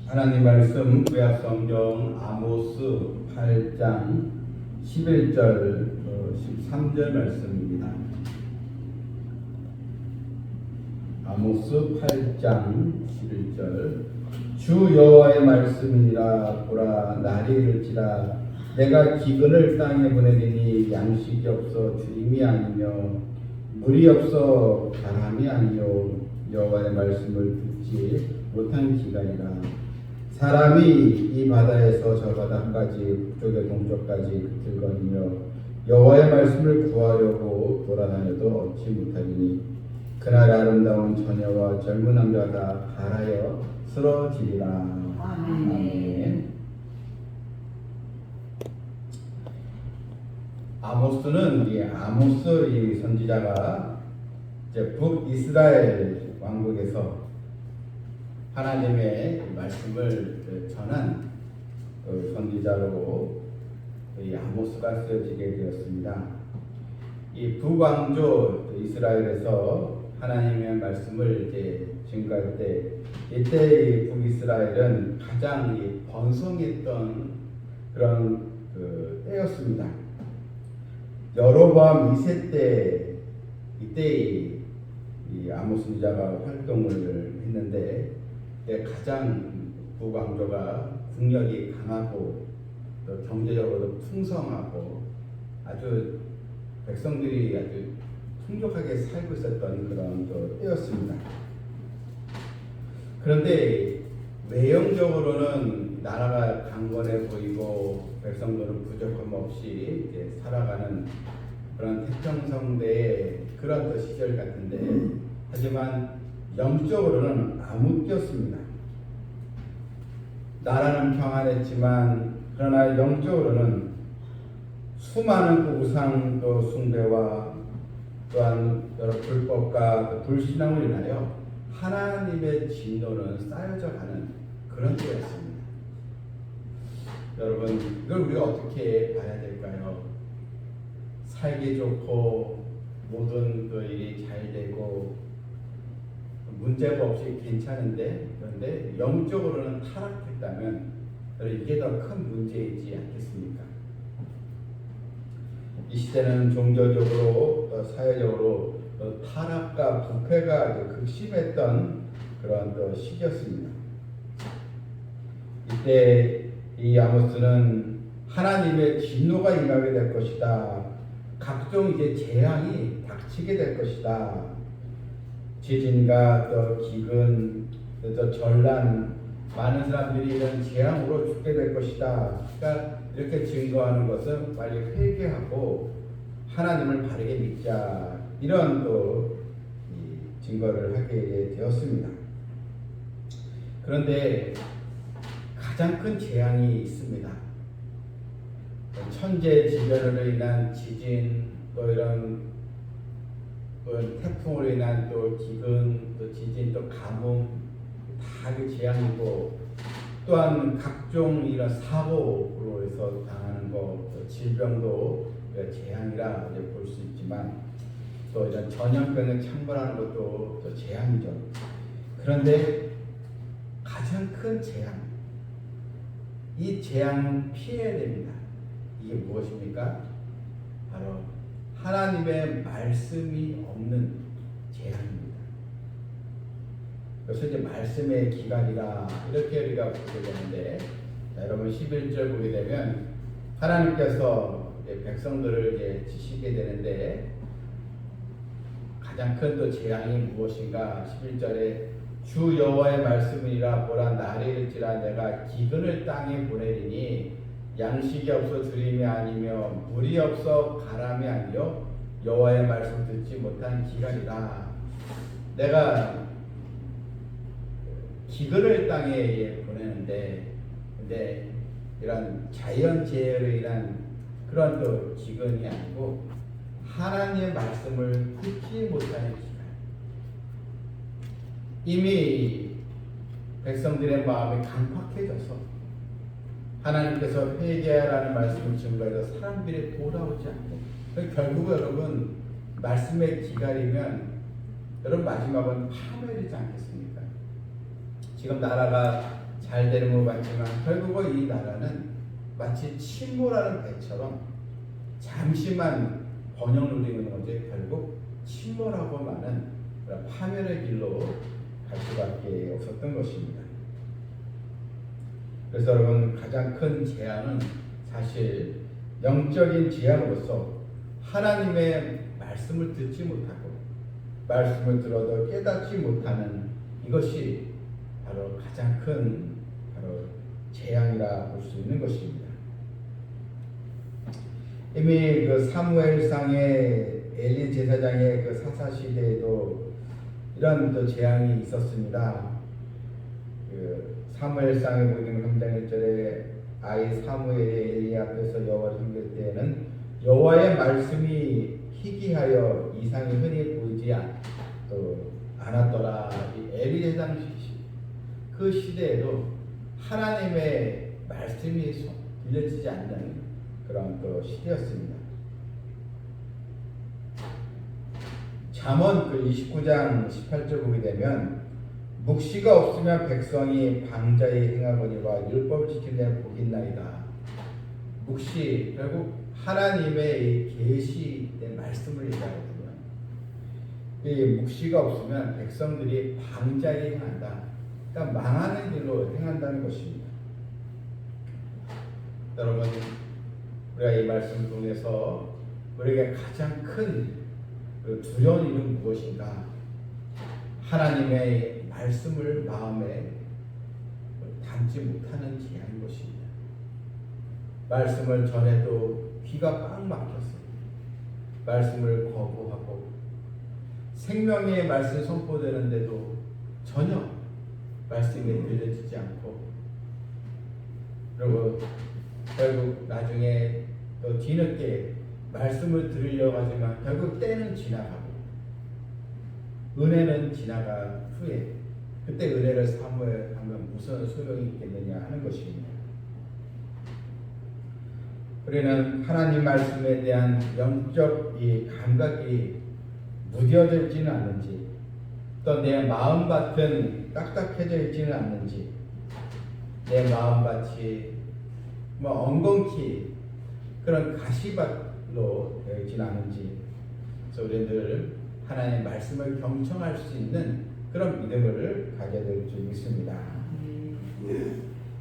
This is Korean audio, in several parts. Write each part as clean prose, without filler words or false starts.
하나님 말씀 구약 성경 아모스 8장 11절 13절 말씀입니다. 아모스 8장 11절 주 여호와의 말씀이니라. 보라, 날이 이를지라 내가 기근을 땅에 보내리니 양식이 없어 주림이 아니며 물이 없어 바람이 아니요 여호와의 말씀을 듣지 못한 기간이라. 사람이 이 바다에서 저 바다까지 북쪽에 동쪽까지 들거니며 여호와의 말씀을 구하려고 돌아다녀도 얻지 못하리니 그날 아름다운 처녀와 젊은 남자가 갈하여 쓰러지리라. 아멘. 아모스는 아모스 이 선지자가 이제 북이스라엘 왕국에서 하나님의 말씀을 전한 선지자로 이 아모스가 쓰여지게 되었습니다. 이 북왕조 이스라엘에서 하나님의 말씀을 이제 증거할 때 이때 이 북이스라엘은 가장 번성했던 그런 때였습니다. 여로보암 2세 때 이때 이 아모스 선지자가 활동을 했는데 가장 북왕조가 국력이 강하고 또 경제적으로도 풍성하고 아주 백성들이 아주 풍족하게 살고 있었던 그런 때였습니다. 그런데 외형적으로는 나라가 강건해 보이고 백성들은 부족함 없이 이제 살아가는 그런 태평성대의 그런 시절 같은데, 하지만 영적으로는 암흑기였습니다. 나라는 평안했지만 그러나 영적으로는 수많은 우상 숭배와 또한 여러 불법과 불신앙을 인하여 하나님의 진노는 쌓여져 가는 그런 때였습니다. 여러분, 이걸 우리가 어떻게 봐야 될까요? 살기 좋고 모든 일이 잘 되고 문제가 없이 괜찮은데, 그런데 영적으로는 타락했다면 이게 더 큰 문제이지 않겠습니까? 이 시대는 종교적으로 또 사회적으로 또 타락과 부패가 극심했던 그런 시기였습니다. 이때 이 아모스는 하나님의 진노가 임하게 될 것이다. 각종 이제 재앙이 닥치게 될 것이다. 지진과 또 기근, 또 전란, 많은 사람들이 이런 재앙으로 죽게 될 것이다. 그러니까 이렇게 증거하는 것은 빨리 회개하고 하나님을 바르게 믿자, 이런 또 증거를 하게 되었습니다. 그런데 가장 큰 재앙이 있습니다. 천재지변으로 인한 지진, 또 이런 태풍으로 인한 또 기근, 또 지진, 또 가뭄, 다 그 재앙이고, 또한 각종 이런 사고로 해서 당하는 것, 또 질병도 재앙이라 볼 수 있지만, 또 이런 전염병에 창궐하는 것도 또 재앙이죠. 그런데 가장 큰 재앙, 이 재앙은 피해야 됩니다. 이게 무엇입니까? 바로 하나님의 말씀이 없는 재앙입니다. 그래서 이제 말씀의 기간이라 이렇게 우리가 보게 되는데, 여러분 11절 보게 되면 하나님께서 백성들을 이제 지시게 되는데, 가장 큰 또 재앙이 무엇인가? 11절에 주 여호와의 말씀이니라. 보라, 날이 이를지라 내가 기근을 땅에 보내리니 양식이 없어 주림이 아니며 물이 없어 가람이 아니요 여호와의 말씀 듣지 못한 기간이다. 내가 기근을 땅에 보내는데, 근데 이런 자연재해로 인한 그런 또 기근이 아니고 하나님의 말씀을 듣지 못하는 기간. 이미 백성들의 마음이 강팍해져서 하나님께서 회개하라는 말씀을 증거해서 사람들이 돌아오지 않고, 결국 여러분 말씀에 기다리면 여러분 마지막은 파멸이지 않겠습니까? 지금 나라가 잘 되는 것 같지만 결국은 이 나라는 마치 침몰하는 배처럼 잠시만 번영 누리는 건데 결국 침몰하고 마는 그런 파멸의 길로 갈 수밖에 없었던 것입니다. 그래서 여러분 가장 큰 재앙은 사실 영적인 재앙으로서 하나님의 말씀을 듣지 못하고 말씀을 들어도 깨닫지 못하는 이것이 바로 가장 큰 바로 재앙이라 볼 수 있는 것입니다. 이미 그 사무엘상의 엘리 제사장의 그 사사 시대에도 이런 또 재앙이 있었습니다. 그 사무엘상에 보이는 3장 1절에 아이 사무엘이 엘리 앞에서 여호와를 섬길 때에는 여호와의 말씀이 희귀하여 이상이 흔히 보이지 않았더라. 이 엘리 제사장 그 시대에도 하나님의 말씀이 들려지지 않는 그런 또 시대였습니다. 잠언 그 29장 18절 보게 되면 묵시가 없으면 백성이 방자히 행하거니와 율법을 지키는 데는 복이 있나이다. 묵시 결국 하나님의 계시의 말씀을 얘기하거든요. 이 묵시가 없으면 백성들이 방자히 행한다. 그러니까 망하는 길로 행한다는 것입니다. 여러분 우리가 이 말씀을 통해서 우리에게 가장 큰 그 두려운 일은 무엇인가? 하나님의 말씀을 마음에 담지 못하는 재앙인 것입니다. 말씀을 전해도 귀가 꽉 막혔어요. 말씀을 거부하고 생명의 말씀이 선포되는데도 전혀 말씀이 들려지지 않고 그리고 결국 나중에 또 뒤늦게 말씀을 들으려고 하지만 결국 때는 지나가고 은혜는 지나간 후에 그때 은혜를 사모하면 무슨 소용이 있겠느냐 하는 것입니다. 우리는 하나님 말씀에 대한 영적 이 감각이 무뎌져 있지는 않는지 또 내 마음밭은 딱딱해져 있지는 않는지 내 마음밭이 엉겅퀴 그런 가시밭로 되어 있지는 않은지 그래서 우리는 늘 하나님의 말씀을 경청할 수 있는 그런 믿음을 가져야 될 줄 믿습니다.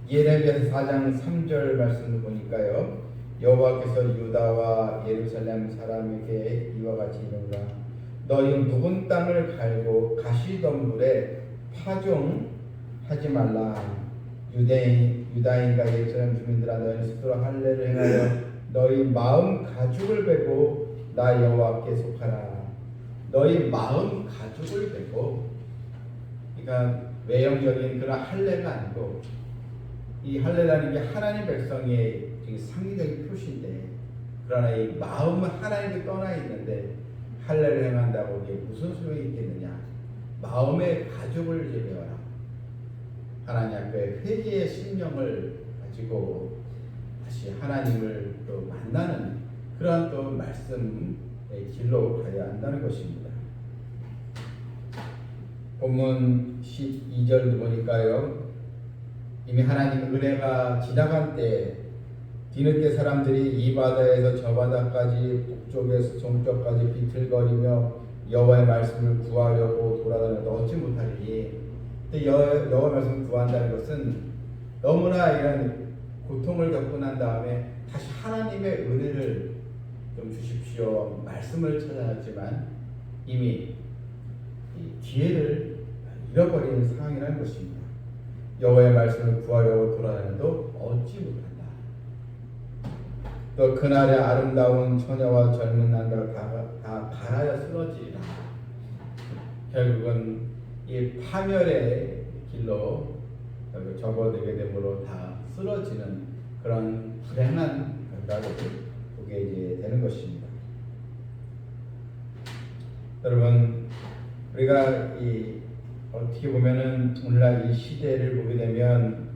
예레미야 4장 3절 말씀을 보니까요. 여호와께서 유다와 예루살렘 사람에게 이와 같이 이르노라. 너희 묵은 땅을 갈고 가시덤불에 파종하지 말라. 유다인과 예루살렘 주민들아 너희는 스스로 할례를 행하여 너희 마음 가죽을 베고 나 여호와께 속하라. 너희 마음 가죽을 베고 그러니까 외형적인 그런 할례가 아니고 이 할례라는 게 하나님 백성의 상징적인 표시인데 그러나 이 마음은 하나님께 떠나 있는데 할례를 행한다고 이게 무슨 소용이 있겠느냐. 마음의 가죽을 이제 배워라. 하나님 앞에 회개의 심령을 가지고 다시 하나님을 또 만나는 그러한 또 말씀의 길로 가야 한다는 것입니다. 본문 12절도 보니까요. 이미 하나님 은혜가 지나간 때 뒤늦게 사람들이 이 바다에서 저 바다까지 북쪽에서 동쪽까지 비틀거리며 여호와의 말씀을 구하려고 돌아다녀도 얻지 못하리니 여호와의 말씀을 구한다는 것은 너무나 이런 고통을 겪고 난 다음에 다시 하나님의 은혜를 좀 주십시오 말씀을 찾아왔지만 이미 이 기회를 잃어버리는 상황이라는 것입니다. 여호와의 말씀을 구하려고 돌아다녀도 얻지 못한다. 또 그날의 아름다운 처녀와 젊은 남자가 다 갈아여 쓰러지리라. 결국은 이 파멸의 길로 접어들게 되므로 다 쓰러지는 그런 불행한 결과를 보게 이제 되는 것입니다. 여러분 우리가 어떻게 보면은 오늘날 이 시대를 보게 되면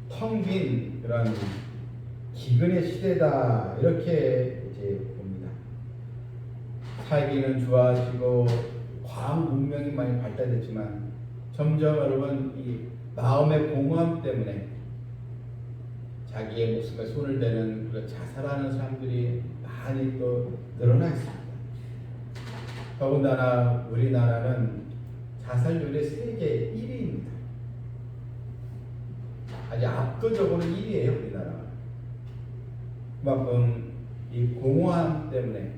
텅 빈 그런 기근의 시대다 이렇게 이제 봅니다. 살기는 좋아지고 과학 문명이 많이 발달됐지만 점점 여러분 이 마음의 공허함 때문에 자기의 목숨에 손을 대는 자살하는 사람들이 많이 또 늘어나 있습니다. 더군다나 우리나라는 자살률이 세계 1위입니다. 아주 압도적으로 1위예요, 우리나라. 그만큼 이 공허함 때문에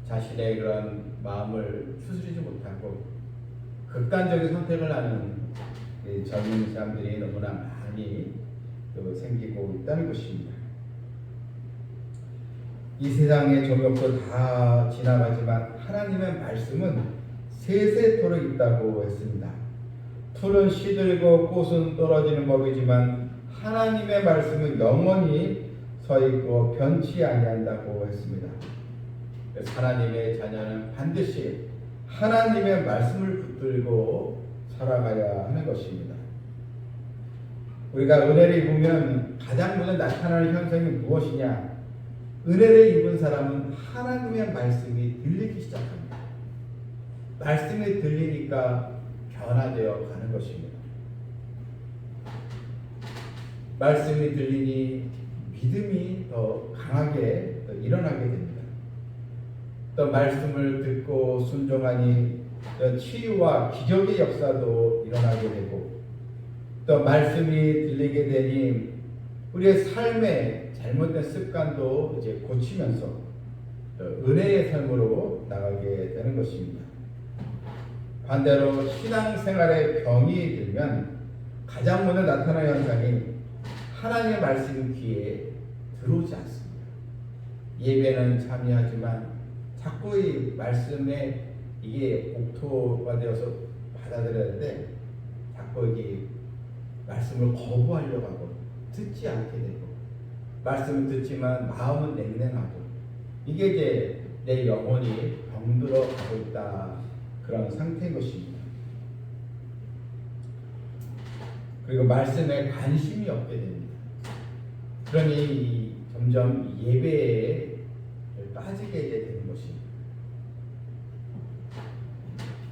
자신의 그런 마음을 추스리지 못하고 극단적인 선택을 하는 젊은 사람들이 너무나 많이 생기고 있다는 것입니다. 이 세상의 조명도 다 지나가지만 하나님의 말씀은 세세토록 있다고 했습니다. 풀은 시들고 꽃은 떨어지는 법이지만 하나님의 말씀은 영원히 서 있고 변치 아니한다고 했습니다. 그래서 하나님의 자녀는 반드시 하나님의 말씀을 붙들고 살아가야 하는 것입니다. 우리가 은혜를 입으면 가장 먼저 나타나는 현상이 무엇이냐? 은혜를 입은 사람은 하나님의 말씀이 들리기 시작합니다. 말씀이 들리니까 변화되어 가는 것입니다. 말씀이 들리니 믿음이 더 강하게 일어나게 됩니다. 또 말씀을 듣고 순종하니 치유와 기적의 역사도 일어나게 되고, 또 말씀이 들리게 되니 우리의 삶의 잘못된 습관도 이제 고치면서 은혜의 삶으로 나가게 되는 것입니다. 반대로 신앙생활에 병이 들면 가장 먼저 나타나는 현상이 하나님의 말씀 귀에 들어오지 않습니다. 예배는 참여하지만 자꾸 이 말씀에 이게 옥토가 되어서 받아들여야되는데 자꾸 이게 말씀을 거부하려고 하고 듣지 않게 되고, 말씀을 듣지만 마음은 냉랭하고, 이게 이제 내 영혼이 병들어 가고 있다, 그런 상태인 것입니다. 그리고 말씀에 관심이 없게 됩니다. 그러니 점점 예배에 빠지게 되는 것입니다.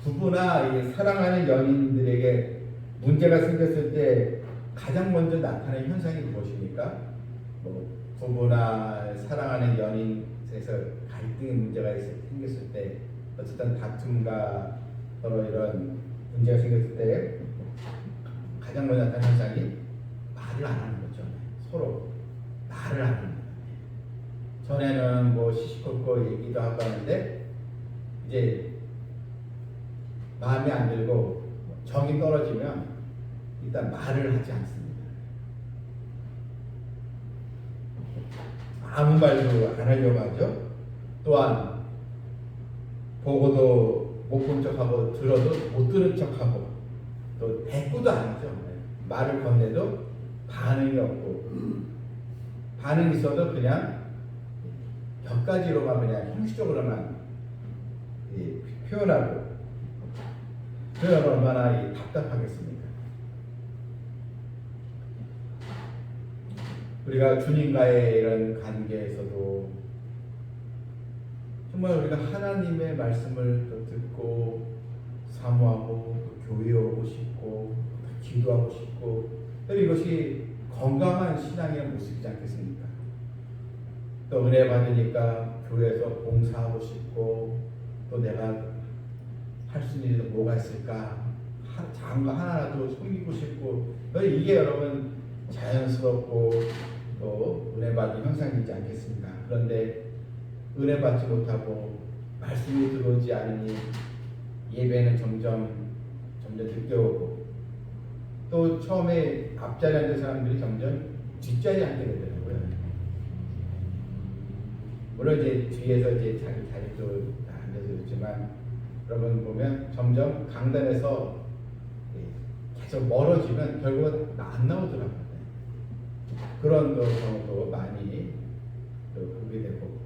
부부나 사랑하는 연인들에게 문제가 생겼을 때 가장 먼저 나타나는 현상이 무엇입니까? 부부나 사랑하는 연인에서 갈등의 문제가 생겼을 때, 어쨌든 다툼과 서로 이런 문제가 생겼을 때 가장 먼저 나타나는 현상이 말을 안 하는 거죠. 서로 말을 안 하는 거예요. 전에는 시시콜콜 얘기도 하고 하는데 이제 마음에 안 들고 정이 떨어지면 일단 말을 하지 않습니다. 아무 말도 안 하려고 하죠. 또한 보고도 못 본 척하고 들어도 못 들은 척하고 또 대꾸도 안 하죠. 말을 건네도 반응이 없고, 반응이 있어도 그냥 몇 가지로만 그냥 형식적으로만 표현하고, 그러면 얼마나 답답하겠습니까? 우리가 주님과의 이런 관계에서도 정말 우리가 하나님의 말씀을 듣고 사모하고 교회에 오고 싶고 기도하고 싶고, 이것이 건강한 신앙의 모습이지 않겠습니까? 또 은혜 받으니까 교회에서 봉사하고 싶고, 또 내가 할 수 있는 일은 뭐가 있을까? 작은 거 하나라도 섬기고 싶고, 이게 여러분 자연스럽고 또 은혜 받은 현상이지 않겠습니까? 그런데 은혜 받지 못하고 말씀이 들어오지 않으니 예배는 점점 늦게 오고, 또 처음에 앞자리에 앉은 사람들이 점점 뒷자리에 앉게 되더라고요. 물론 이제 뒤에서 자기 자리도 앉아서 있지만, 여러분 보면 점점 강단에서 계속 멀어지면 결국은 안 나오더라고요. 그런 경우도 많이 보게 되고,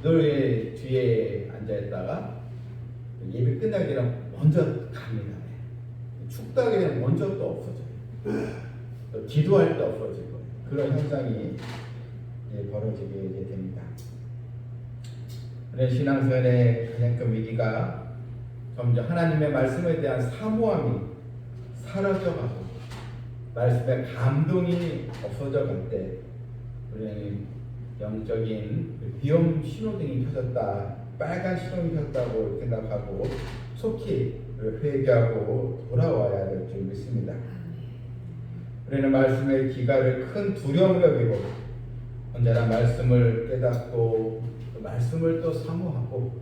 늘 뒤에 앉아있다가 예배 끝나기 전에 먼저 갑니다. 축도 하게 되면 먼저 또 없어져요. 또 기도할 때 없어지고, 그런 현상이 벌어지게 됩니다. 신앙생활의 가장 큰 위기가 점점 하나님의 말씀에 대한 사모함이 사라져가고 말씀의 감동이 없어져 갈 때 우리는 영적인 비염 신호등이 켜졌다, 빨간 신호등이 켜졌다고 생각하고 속히 회개하고 돌아와야 될 줄 믿습니다. 우리는 말씀의 기가를 큰 두려움을 여기고 언제나 말씀을 깨닫고 또 말씀을 또 사모하고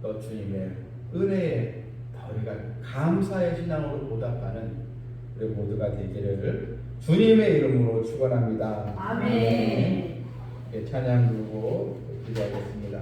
또 주님의 은혜에 우리가 감사의 신앙으로 보답하는 우리 모두가 되기를 주님의 이름으로 축원합니다. 아멘. 찬양 부르고 기도하겠습니다.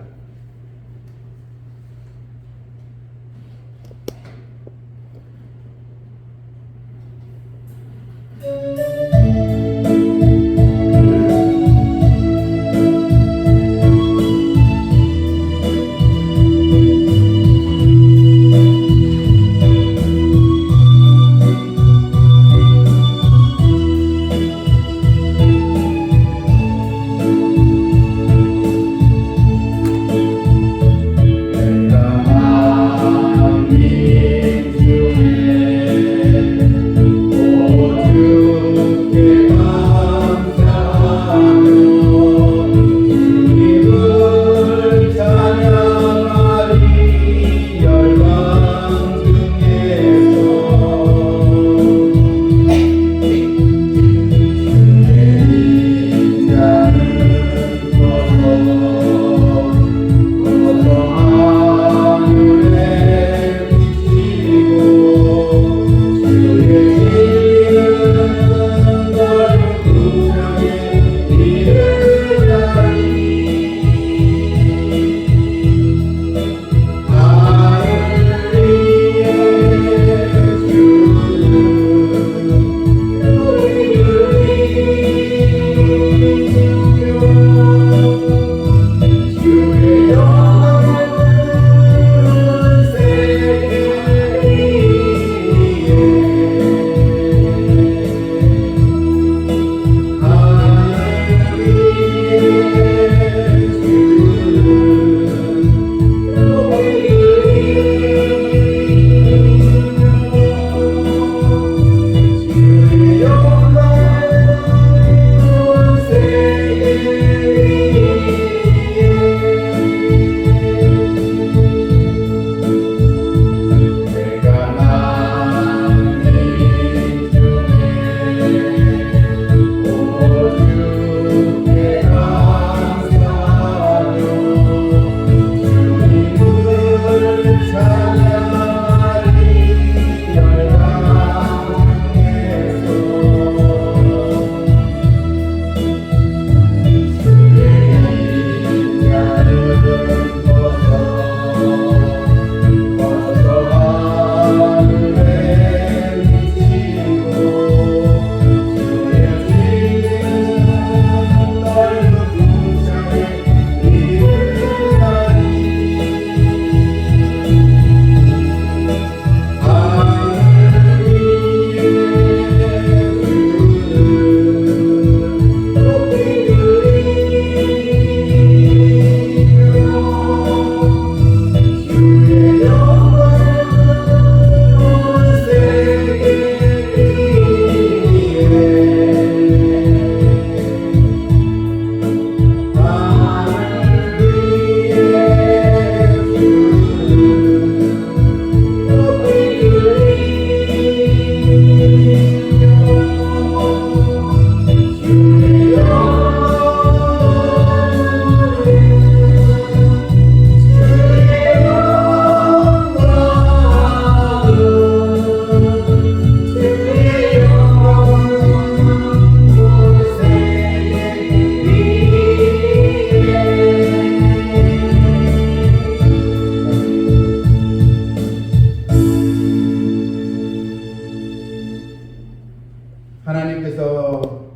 하나님께서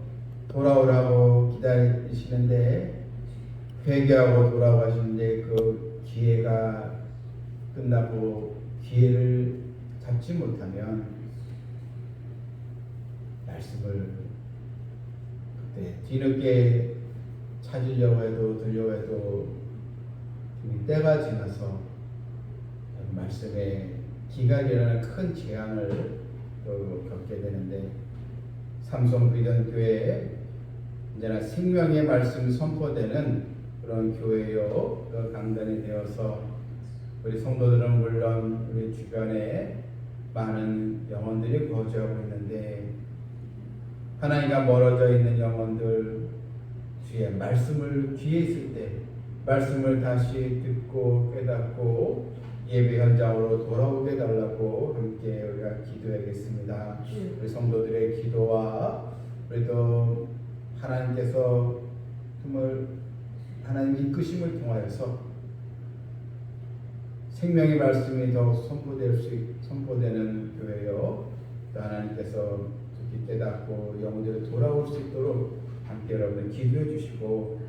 돌아오라고 기다리시는데 회개하고 돌아가시는데 그 기회가 끝나고 기회를 잡지 못하면 말씀을 그때 뒤늦게 찾으려고 해도 들려고 해도 때가 지나서 말씀의 기갈이라는 큰 재앙을 또 겪게 되는데, 삼성 비전교회에 이제는 생명의 말씀이 선포되는 그런 교회요, 그 강단이 되어서 우리 성도들은 물론 우리 주변에 많은 영혼들이 거주하고 있는데, 하나님과 멀어져 있는 영혼들, 주의 말씀을 귀에 있을 때 말씀을 다시 듣고 깨닫고 예배 현장으로 돌아오게 달라고 함께 우리가 기도하겠습니다. 우리 성도들의 기도와 우리도 하나님께서 정말 하나님 이끄심을 통하여서 생명의 말씀이 더욱 선포되는 교회요, 또 하나님께서 깊이 깨닫고 영혼들이 돌아올 수 있도록 함께 여러분들 기도해 주시고,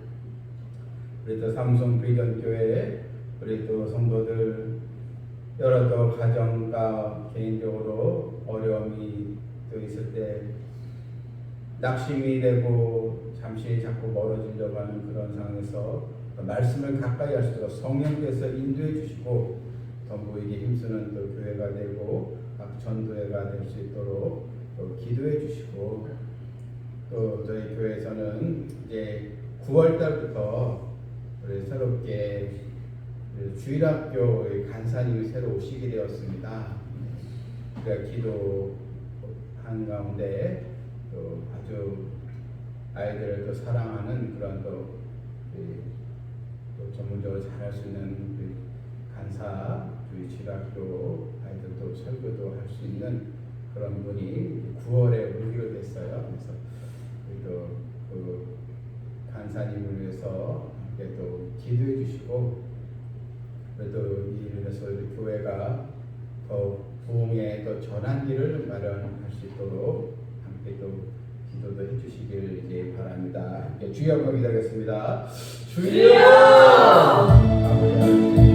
우리 또 삼성 비전교회 우리 또 성도들 여러 또 가정과 개인적으로 어려움이 또 있을 때 낙심이 되고 잠시 자꾸 멀어지려고 하는 그런 상황에서 말씀을 가까이 할 수 있도록 성령께서 인도해 주시고 더 모이게 힘쓰는 또 교회가 되고 각 전도회가 될 수 있도록 또 기도해 주시고, 또 저희 교회에서는 이제 9월 달부터 우리 새롭게 주일학교 간사님이 새로 오시게 되었습니다. 우리가 기도한 가운데 또 아주 아이들을 또 사랑하는 그런 또 전문적으로 잘할 수 있는 간사, 우리 주일학교 아이들도 설교도 할 수 있는 그런 분이 9월에 오기로 됐어요. 그래서 우리도 그 간사님을 위해서 함께 또 기도해 주시고, 그래도 이 일에서 교회가 더 부흥의 또 전환기를 마련할 수 있도록 함께 또 기도도 해주시길 이제 바랍니다. 함께 주여 한번 기도하겠습니다. 주여! 아버지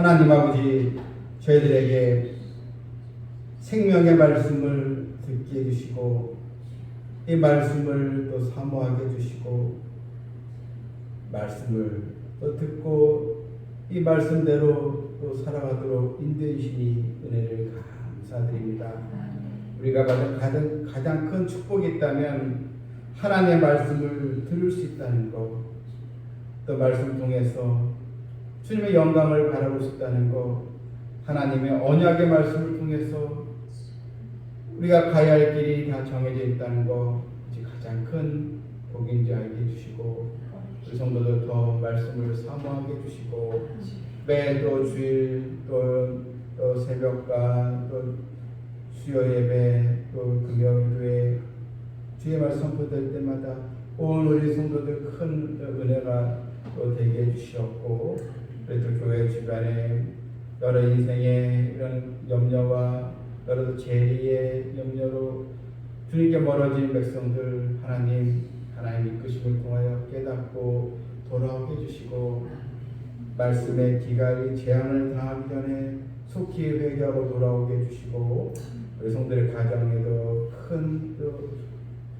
하나님 아버지 저희들에게 생명의 말씀을 듣게 해주시고 이 말씀을 또 사모하게 해주시고 말씀을 또 듣고 이 말씀대로 또 살아가도록 인도해 주시니 은혜를 감사드립니다. 우리가 받은 가장 큰 축복이 있다면 하나님의 말씀을 들을 수 있다는 것, 또 말씀 통해서 주님의 영광을 바라볼 수 있다는 것, 하나님의 언약의 말씀을 통해서 우리가 가야 할 길이 다 정해져 있다는 것, 가장 큰 복인지 알게 해주시고 우리 성도들 더 말씀을 사모하게 해주시고 매 또 주일 또 새벽과 또 수요 예배 또 금요일에 주의 말씀 선포될 때마다 온 우리 성도들 큰 은혜가 또 되게 해주시었고 그래서 교회 주변에 여러 인생의 이런 염려와 여러 재리의 염려로 주님께 멀어진 백성들 하나님 이끄심을 통하여 깨닫고 돌아오게 해주시고 말씀의 기갈이 재앙을 당하기 전에 속히 회개하고 돌아오게 해주시고 우리 성들의 가정에도 큰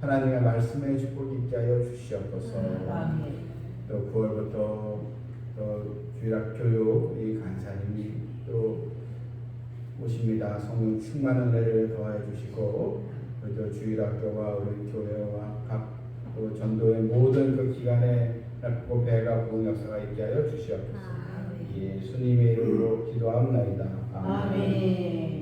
하나님의 말씀의 축복이 있게 하여 주시옵소서. 또 9월부터 또 주일학 교육 이 간사님이 또 오십니다. 성령 충만한 은혜를 더하여 주시고 또 주일학교와 우리 교회와 각 또 전도의 모든 그 기간에 그 배가 부은 역사가 있게 하여 주시옵소서. 예수님의 이름으로 기도합나이다. 아멘.